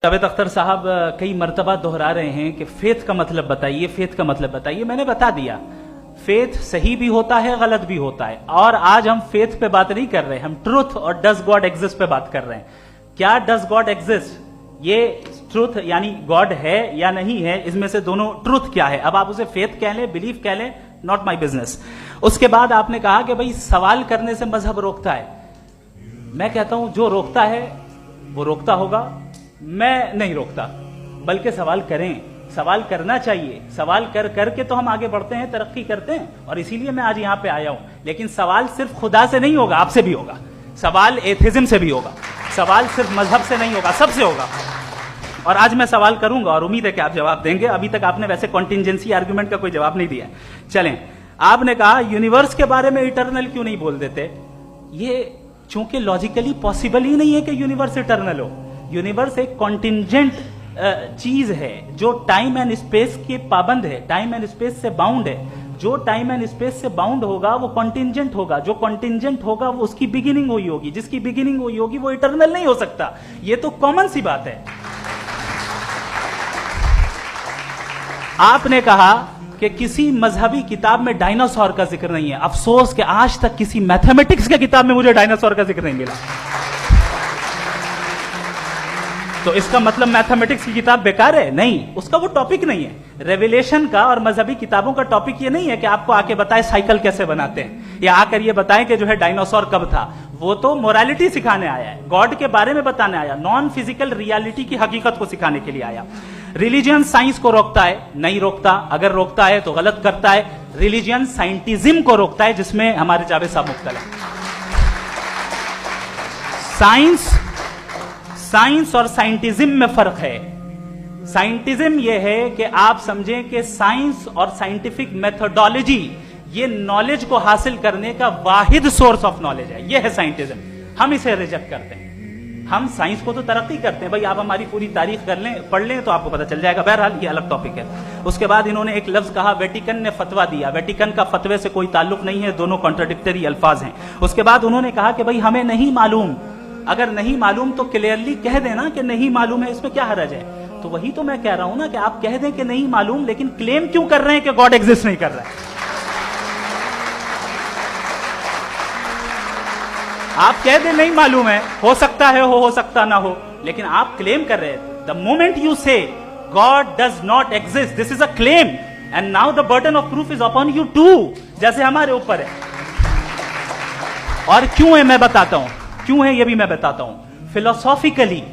जावेद अख्तर साहब कई मर्तबा दोहरा रहे हैं कि फेथ का मतलब बताइए, फेथ का मतलब बताइए। मैंने बता दिया, फेथ सही भी होता है, गलत भी होता है। और आज हम फेथ पे बात नहीं कर रहे, हम ट्रुथ और डज गॉड एग्जिस्ट पे बात कर रहे हैं। क्या डज गॉड एग्जिस्ट, ये ट्रुथ यानी गॉड है या नहीं है, इसमें से दोनों ट्रुथ क्या है। अब आप उसे फेथ कह लें, बिलीफ कह लें, नॉट माई बिजनेस। उसके बाद आपने कहा कि भाई सवाल करने से मजहब रोकता है। मैं कहता हूं जो रोकता है वो रोकता होगा, मैं नहीं रोकता, बल्कि सवाल करें, सवाल करना चाहिए। सवाल कर करके तो हम आगे बढ़ते हैं, तरक्की करते हैं, और इसीलिए मैं आज यहां पे आया हूं। लेकिन सवाल सिर्फ खुदा से नहीं होगा, आपसे भी होगा। सवाल एथिज्म से भी होगा, सवाल सिर्फ मजहब से नहीं होगा, सबसे होगा। और आज मैं सवाल करूंगा और उम्मीद है कि आप जवाब देंगे। अभी तक आपने वैसे कॉन्टिंजेंसी आर्गुमेंट का कोई जवाब नहीं दिया। चलें, आपने कहा यूनिवर्स के बारे में इटर्नल क्यों नहीं बोल देते। ये चूंकि लॉजिकली पॉसिबल ही नहीं है कि यूनिवर्स इटर्नल हो। यूनिवर्स एक कॉन्टिंजेंट चीज है जो टाइम एंड स्पेस के पाबंद है, टाइम एंड स्पेस से बाउंड है। जो टाइम एंड स्पेस से बाउंड होगा वो कॉन्टिंजेंट होगा, जो कॉन्टिंजेंट होगा वो उसकी बिगिनिंग हुई होगी, जिसकी बिगिनिंग हुई होगी वो इटर्नल नहीं हो सकता। ये तो कॉमन सी बात है। आपने कहा कि किसी मजहबी किताब में डायनासोर का जिक्र नहीं है। अफसोस कि आज तक किसी मैथमेटिक्स की किताब में मुझे डायनासोर का जिक्र नहीं मिला। तो इसका मतलब मैथमेटिक्स की किताब बेकार है? नहीं, उसका वो टॉपिक नहीं है। रेवलेशन का और मजहबी किताबों का टॉपिक ये नहीं है कि आपको आके बताए साइकिल कैसे बनाते हैं, या आकर ये बताएं कि जो है डायनासोर कब था। वो तो मोरालिटी सिखाने आया है, गॉड के बारे में बताने आया, नॉन फिजिकल रियलिटी की हकीकत को सिखाने के लिए आया। रिलीजियन साइंस को रोकता है? नहीं रोकता। अगर रोकता है तो गलत करता है। रिलीजियन साइंटिज्म को रोकता है, जिसमें हमारे जावेद साहब मुख्तल है। साइंस और साइंटिज्म में फर्क है। साइंटिज्म यह है कि आप समझें कि साइंस और साइंटिफिक मेथोडोलॉजी ये नॉलेज को हासिल करने का वाहिद सोर्स ऑफ नॉलेज है। यह है साइंटिज्म। हम इसे रिजेक्ट करते हैं। हम साइंस को तो तरक्की करते हैं। भाई आप हमारी पूरी तारीख कर लें, पढ़ लें, तो आपको पता चल जाएगा। बहरहाल ये अलग टॉपिक है। उसके बाद इन्होंने एक लफ्ज कहा, वेटिकन ने फतवा दिया। वेटिकन का फतवे से कोई ताल्लुक नहीं है, दोनों कॉन्ट्राडिक्टरी अल्फाज हैं। उसके बाद उन्होंने कहा कि भाई हमें नहीं मालूम। अगर नहीं मालूम तो क्लियरली कह देना कि नहीं मालूम है, इसमें क्या हरज है। तो वही तो मैं कह रहा हूं ना कि आप कह दें कि नहीं मालूम, लेकिन क्लेम क्यों कर रहे हैं कि गॉड एग्जिस्ट नहीं कर रहा है। आप कह दें नहीं मालूम है, हो सकता है हो सकता ना हो, लेकिन आप क्लेम कर रहे हैं। The moment you say God does not exist, this is a claim, and now the burden of proof is upon you too, जैसे हमारे ऊपर है। और क्यों है मैं बताता हूं, क्यों है ये भी मैं बताता हूं। फिलोसॉफिकली